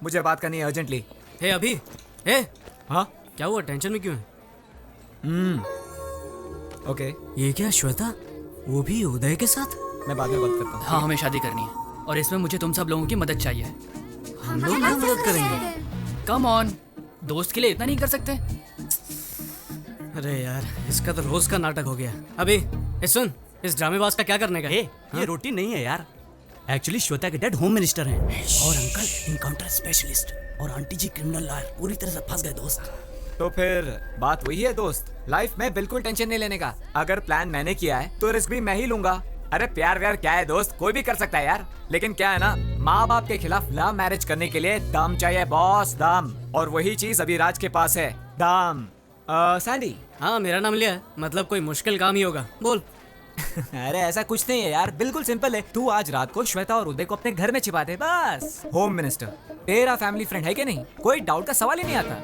मुझे बात करनी है अर्जेंटली। हे अभी, हे हाँ क्या हुआ, टेंशन में क्यों है? ओके, ये क्या श्वेता, वो भी उदय के साथ? मैं बाद में बात करता हूँ। हाँ, हमें शादी करनी है और इसमें मुझे तुम सब लोगों की मदद चाहिए। हम लोग क्या मदद करेंगे? कम ऑन, दोस्त के लिए इतना नहीं कर सकते? अरे यार, इसका तो रोज का नाटक हो गया। अभी सुन, इस ड्रामेबाज का क्या करने का? ये रोटी नहीं है यार। एक्चुअली श्वेता के डैड होम मिनिस्टर हैं और अंकल इनकाउंटर स्पेशलिस्ट और आंटी जी क्रिमिनल लॉयर। पूरी तरह से फंस गए दोस्त। तो फिर बात वही है दोस्त, लाइफ में बिल्कुल टेंशन नहीं लेने का। अगर प्लान मैंने किया है तो रिस्क भी मैं ही लूंगा। अरे प्यार व्यार क्या है दोस्त, कोई भी कर सकता है यार। लेकिन क्या है ना, माँ बाप के खिलाफ लव मैरिज करने के लिए दम चाहिए बॉस, दम। और वही चीज अभी राज के पास है, दम। सैंडी। हाँ, मेरा नाम लिया है, मतलब कोई मुश्किल काम ही होगा, बोल। अरे ऐसा कुछ नहीं है यार, बिल्कुल सिंपल है। तू आज रात को श्वेता और उदय को अपने घर में छिपा दे बस। होम मिनिस्टर तेरा फैमिली फ्रेंड है कि नहीं, कोई डाउट का सवाल ही नहीं आता।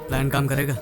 प्लान काम करेगा?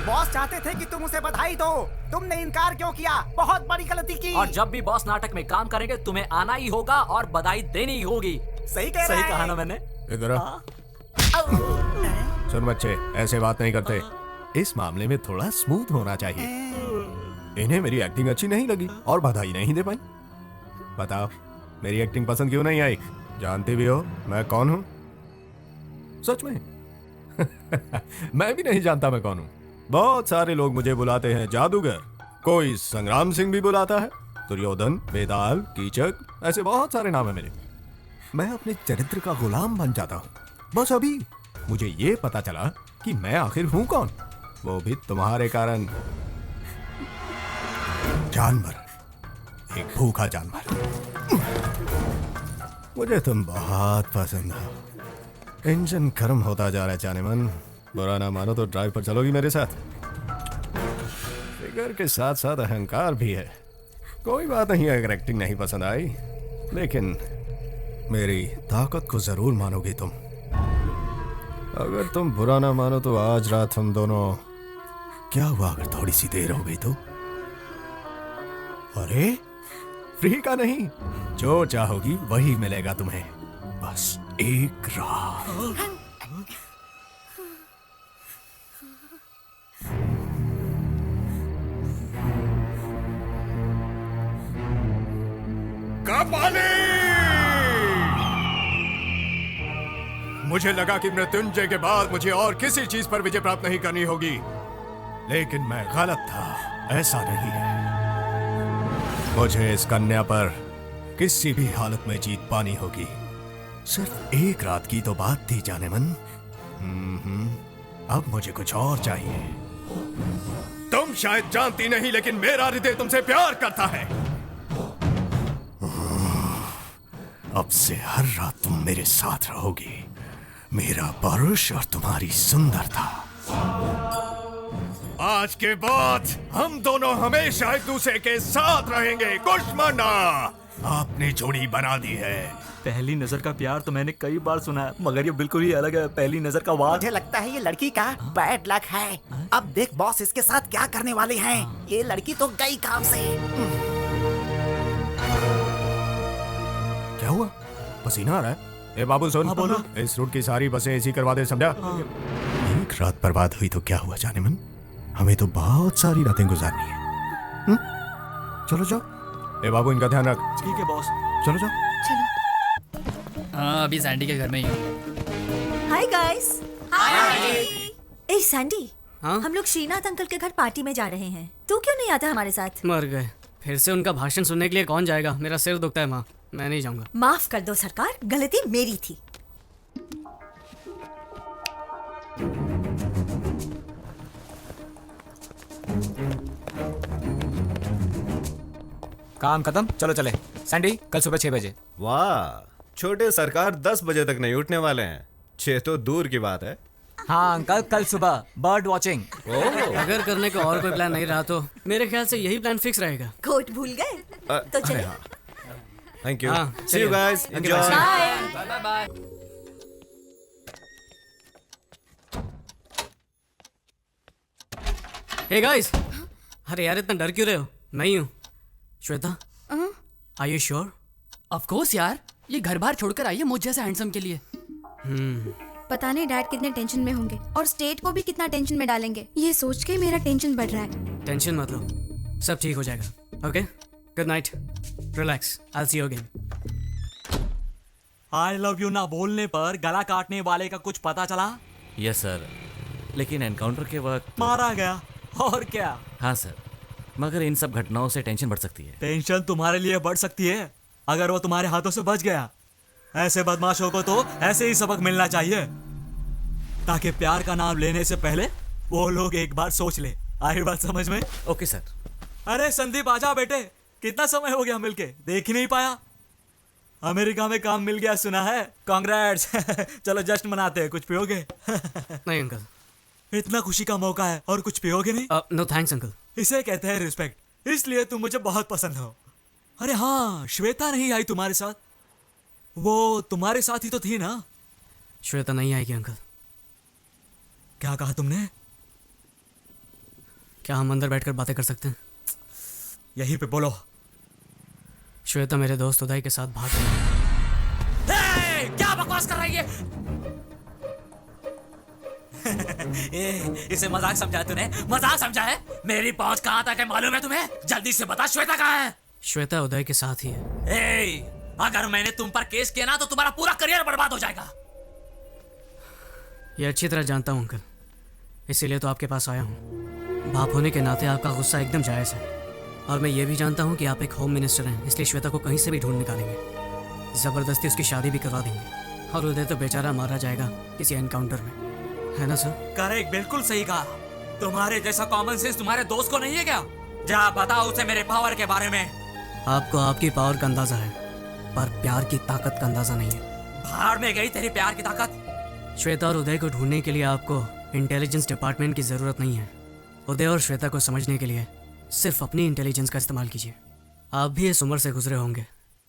बॉस चाहते थे कि तुम उसे बधाई दो, तुमने इनकार क्यों किया? बहुत बड़ी गलती की। और जब भी बॉस नाटक में काम करेंगे तुम्हें आना ही होगा और बधाई देनी ही होगी। सही कह रहा सही है। कहा ना मैंने? इधर आ। सुन बच्चे, ऐसे बात नहीं करते। इस मामले में थोड़ा स्मूथ होना चाहिए। इन्हें मेरी एक्टिंग अच्छी नहीं लगी और बधाई नहीं दे पाई। बताओ, मेरी एक्टिंग पसंद क्यों नहीं आई? जानती भी हो मैं कौन हूं? सच में? मैं भी नहीं जानता मैं कौन हूं। बहुत सारे लोग मुझे बुलाते हैं जादूगर, कोई संग्राम सिंह भी बुलाता है, दुर्योधन, बेताल, कीचक, ऐसे बहुत सारे नाम है मेरे। मैं अपने चरित्र का गुलाम बन जाता हूं। बस अभी मुझे ये पता चला कि मैं आखिर हूं कौन, वो भी तुम्हारे कारण। जानवर, एक भूखा जानवर। मुझे तुम बहुत पसंद हो। इंजन गर्म होता जा रहा है जाने मन। बुरा ना मानो तो ड्राइव पर चलोगी मेरे साथ? फिगर के साथ साथ अहंकार भी है। कोई बात नहीं अगर एक्टिंग नहीं पसंद आई, लेकिन मेरी ताकत को जरूर मानोगी तुम। अगर तुम बुरा ना मानो तो आज रात हम दोनों, क्या हुआ अगर थोड़ी सी देर हो गई तो? अरे फ्री का नहीं, जो चाहोगी वही मिलेगा तुम्हें, बस एक रात। मुझे लगा कि मृत्युंजय के बाद मुझे और किसी चीज पर विजय प्राप्त नहीं करनी होगी, लेकिन मैं गलत था। ऐसा नहीं है। मुझे इस कन्या पर किसी भी हालत में जीत पानी होगी। सिर्फ एक रात की तो बात थी जाने मन। अब मुझे कुछ और चाहिए। तुम शायद जानती नहीं, लेकिन मेरा हृदय तुमसे प्यार करता है। अब से हर रात तुम मेरे साथ रहोगी, मेरा परुष और तुम्हारी सुंदरता। आज के बाद हम दोनों हमेशा एक दूसरे के साथ रहेंगे। कुश्मंडा, आपने जोड़ी बना दी है। पहली नजर का प्यार तो मैंने कई बार सुना है, मगर ये बिल्कुल ही अलग है। पहली नजर का वार। मुझे लगता है ये लड़की का बैड लक है। अब देख बॉस इसके साथ क्या करने वाले हैं। ये लड़की तो गई काम से। क्या हुआ? पसीना आ रहा है? ए बाबू सुन, बोलो। इस रूट की सारी बसें ऐसी करवा दे, समझा? एक रात बर्बाद हुई तो क्या हुआ जाने मन, हमें तो बहुत सारी रातें गुजारनी है। चलो जाओ। ए बाबू, इनका ध्यान रख। ठीक है बॉस। चलो जाओ। हाँ, अभी सैंडी के घर में ही हूँ। Hi guys. ए सैंडी, हाँ? हम लोग श्रीनाथ अंकल के घर पार्टी में जा रहे हैं। तू क्यों नहीं आता हमारे साथ? मर गए। फिर से उनका भाषण सुनने के लिए कौन जाएगा? मेरा सिर दुखता है माँ। मैं नहीं जाऊंगा। माफ कर दो सरकार, गलती मेरी थी। काम खत्म, चलो चले। सैंडी, कल सुबह 6 बजे। वाह, छोटे सरकार 10 बजे तक नहीं उठने वाले हैं। 6 तो दूर की बात है। हाँ अंकल, कल सुबह बर्ड वॉचिंग। अगर करने का और कोई प्लान नहीं रहा तो मेरे ख्याल से यही प्लान फिक्स रहेगा। कोट भूल गए तो चले। थैंक यू, हाँ, see you guys, Okay, enjoy. Bye. Hey guys, अरे यार इतना डर क्यों रहे हो? मैं ही हूँ, Shweta. Are you sure? Of course यार, ये घर बार छोड़कर आई है मुझ जैसे हैंडसम के लिए। पता नहीं डैड कितने टेंशन में होंगे और स्टेट को भी कितना टेंशन में डालेंगे। ये सोच के मेरा टेंशन बढ़ रहा है। टेंशन मत लो, सब ठीक हो जाएगा। Okay, good night, relax, I will see you again. I love you ना बोलने पर गला काटने वाले का कुछ पता चला? यस सर, लेकिन एनकाउंटर के वक्त मारा गया, और क्या। हाँ सर, मगर इन सब घटनाओं से टेंशन बढ़ सकती है। टेंशन तुम्हारे लिए बढ़ सकती है अगर वो तुम्हारे हाथों से बच गया। ऐसे बदमाशों को तो ऐसे ही सबक मिलना चाहिए, ताकि प्यार का नाम लेने से पहले वो लोग एक बार सोच ले। आई बात समझ में? Okay sir. अरे संदीप, आजा बेटे, कितना समय हो गया मिलके, देख ही नहीं पाया। अमेरिका में काम मिल गया सुना है, कांग्रेट्स। चलो जश्न मनाते हैं, कुछ पियोगे? नहीं अंकल। इतना खुशी का मौका है और कुछ पियोगे नहीं? No thanks uncle. इसे कहते हैं रिस्पेक्ट, इसलिए तुम मुझे बहुत पसंद हो। अरे हाँ, श्वेता नहीं आई तुम्हारे साथ? वो तुम्हारे साथ ही तो थी ना? श्वेता नहीं आएगी अंकल। क्या कहा तुमने? क्या हम अंदर बैठकर बातें कर सकते हैं? यहीं पे बोलो। श्वेता मेरे दोस्त उदय के साथ भाग गई। क्या बकवास कर रही है? इसे मजाक समझा तूने? मजाक समझा है? मेरी पहुंच कहां तक है मालूम है तुम्हें? जल्दी से बता, श्वेता कहां है? श्वेता उदय के साथ ही है। अगर मैंने तुम पर केस किया ना तो तुम्हारा पूरा करियर बर्बाद हो जाएगा। ये अच्छी तरह जानता हूँ अंकल, इसीलिए तो आपके पास आया हूँ। बाप होने के नाते आपका गुस्सा एकदम जायज़ है, और मैं ये भी जानता हूँ कि आप एक होम मिनिस्टर हैं, इसलिए श्वेता को कहीं से भी ढूंढ निकालेंगे, ज़बरदस्ती उसकी शादी भी करवा देंगे, और उदय तो बेचारा मारा जाएगा किसी एनकाउंटर में, है ना सर? करेक्ट, बिल्कुल सही कहा। तुम्हारे जैसा कॉमन सेंस तुम्हारे दोस्त को नहीं है क्या? जा बताओ उसे मेरे पावर के बारे में। आपको आपकी पावर का अंदाजा है, पर प्यार की ताकत का अंदाजा नहीं है। भाड़ में गई तेरी प्यार की ताकत। श्वेता और उदय को ढूंढने के लिए आपको इंटेलिजेंस डिपार्टमेंट की ज़रूरत नहीं है। उदय और श्वेता को समझने के लिए सिर्फ अपनी इंटेलिजेंस का इस्तेमाल कीजिए। आप भी इस उम्र से गुजरे होंगे,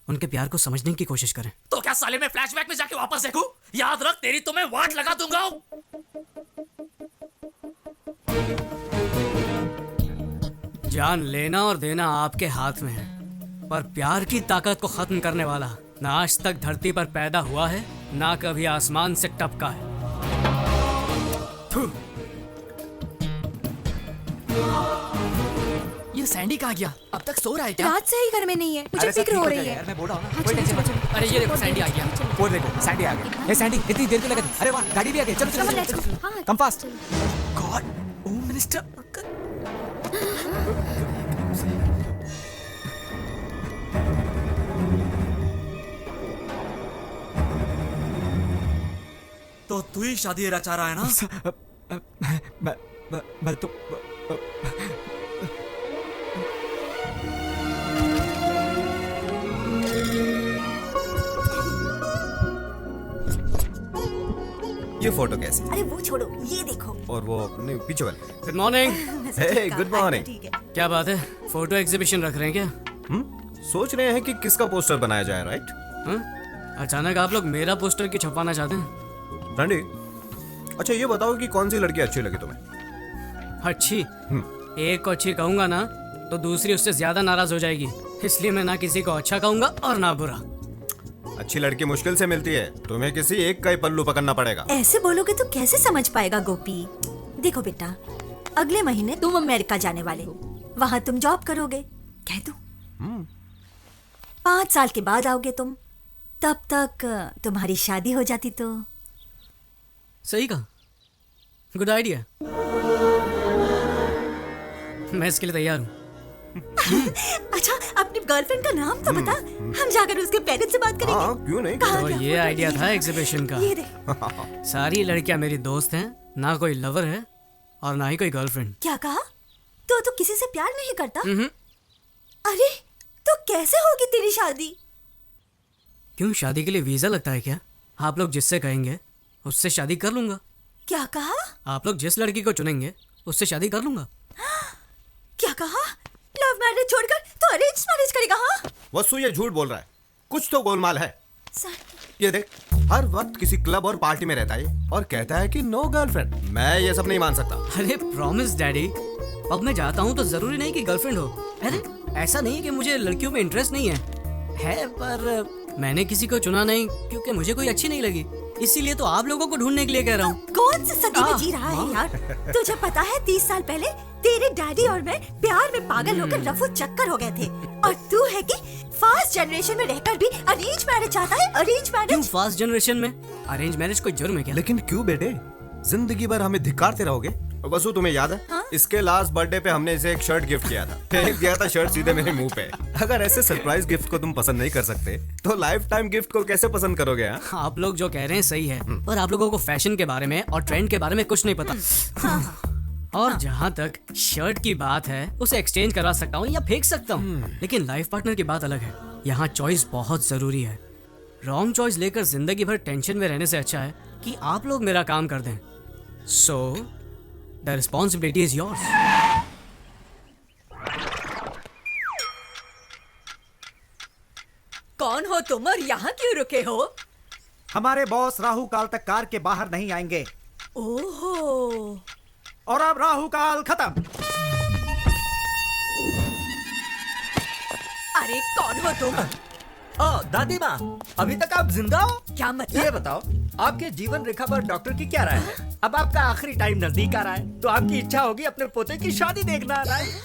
उनके प्यार को समझने की कोशिश करें। तो क्या साले में फ्लैशबैक में जाके वापस देखूं? याद रख, तेरी तो मैं वाट लगा दूंगा। जान लेना और देना आपके हाथ में है, पर प्यार की ताकत को खत्म करने वाला ना आज तक धरती पर पैदा हुआ है, ना कभी आसमान से टपका है। ये सैंडी कहाँ गया? अब तक सो रहा है क्या? रात से ही घर में नहीं है, मुझे फिक्र हो रही है। मैं बोल रहा हूँ ना, कोई टेंशन मत लो। अरे ये देखो सैंडी आ गया। वो देखो सैंडी आ गई। सैंडी, इतनी देर क्यों लगा दी? अरे वाह, गाड़ी भी आ गई। चलो चलो Come on, let's चलो, go. हाँ, come fast. God, home minister. तो तू ही शादी रचा रहा है ना? मैं तो ये फोटो कैसी? अरे वो छोड़ो, ये देखो। और वो नहीं, पीछे वाले। Good morning. Hey, good morning. ठीक है। क्या बात है, फोटो एग्जीबिशन रख रहे हैं क्या? सोच रहे हैं कि किसका पोस्टर बनाया जाए, राइट? हाँ? अचानक आप लोग मेरा पोस्टर क्यों छपवाना चाहते हैं? रंडी, अच्छा ये बताओ कि कौन सी लड़की अच्छी लगी तुम्हें? अच्छी? एक को अच्छी कहूंगा ना तो दूसरी उससे ज्यादा नाराज हो जाएगी, इसलिए मैं ना किसी को अच्छा कहूंगा और ना बुरा। अच्छी लड़की मुश्किल से मिलती है, तुम्हें किसी एक का ही पल्लू पकड़ना पड़ेगा। ऐसे बोलोगे तो कैसे समझ पाएगा गोपी? देखो बेटा, अगले महीने तुम अमेरिका जाने वाले हो, वहाँ तुम जॉब करोगे, कह दो। 5 साल के बाद आओगे तुम, तब तक तुम्हारी शादी हो जाती तो। सही कहा, गुड आइडिया। मैं इसके लिए तैयार हूँ। अच्छा, अपनी गर्लफ्रेंड का नाम तो बता, हम जाकर उसके पेरेंट्स से बात करेंगे। हाँ, क्यों नहीं? कहाँ तो क्या ये फोटो आइडिया ये था है? एग्जीबिशन का। ये देख। सारी लड़कियां मेरी दोस्त हैं, ना कोई लवर है और ना ही कोई गर्लफ्रेंड। क्या कहा? तो किसी से प्यार नहीं करता? अरे तो कैसे होगी तेरी शादी? क्यों, शादी के लिए वीजा लगता है क्या? आप लोग जिससे कहेंगे उससे शादी कर लूंगा। क्या कहा? आप लोग जिस लड़की को चुनेंगे उससे शादी कर लूंगा। क्या कहा? लव मैरिज छोड़कर तो अरेंज मैरिज करेगा? हाँ वसु ये झूठ बोल रहा है, कुछ तो गोलमाल है। सर ये देख, हर वक्त किसी क्लब और पार्टी में रहता है और कहता है कि नो गर्लफ्रेंड। मैं ये सब नहीं मान सकता। अरे प्रॉमिस डैडी, अब मैं जाता हूँ तो जरूरी नहीं कि गर्लफ्रेंड हो। अरे ऐसा नहीं कि मुझे लड़कियों में इंटरेस्ट नहीं है पर मैंने किसी को चुना नहीं क्योंकि मुझे कोई अच्छी नहीं लगी, इसीलिए तो आप लोगों को ढूंढने के लिए कह रहा हूँ। कौन सी सदी में जी रहा है यार? तुझे पता है 30 साल पहले तेरे डैडी और मैं प्यार में पागल होकर रफू चक्कर हो गए थे, और तू है कि फास्ट जनरेशन में रहकर भी अरेंज मैरिज चाहता है? अरेंज क्यों मैरिज? फास्ट जनरेशन में अरेंज मैरिज कोई जुर्म है क्या? लेकिन क्यों बेटे, जिंदगी भर हमें धिक्कारते रहोगे? वसु तुम्हें याद है? हाँ? इसके लास्ट बर्थडे पे हमने इसे एक शर्ट गिफ्ट किया था। फेंक दिया था शर्ट सीधे मेरे मुंह पे। अगर ऐसे सरप्राइज गिफ्ट को तुम पसंद नहीं कर सकते तो लाइफ टाइम गिफ्ट को कैसे पसंद करोगे? हाँ? आप लोग जो कह रहे हैं सही है, पर आप लोगों को फैशन के बारे में और ट्रेंड के बारे में कुछ नहीं पता। और जहाँ तक शर्ट की बात है, उसे एक्सचेंज करा सकता हूँ या फेंक सकता हूँ, लेकिन लाइफ पार्टनर की बात अलग है। यहाँ चॉइस बहुत जरूरी है। रॉन्ग चॉइस लेकर जिंदगी भर टेंशन में रहने से अच्छा है कि आप लोग मेरा काम कर दें। So the responsibility is yours. कौन हो तुम और यहाँ क्यों रुके हो? हमारे बॉस राहु काल तक कार के बाहर नहीं आएंगे, ओहो, और अब राहु काल खत्म। अरे कौन हो तुम? दादी माँ, अभी तक आप जिंदा हो? क्या मतलब? ये बताओ, आपके जीवन रेखा पर डॉक्टर की क्या राय है? अब आपका आखिरी टाइम नजदीक आ रहा है, तो आपकी इच्छा होगी अपने पोते की शादी देखना, राइट?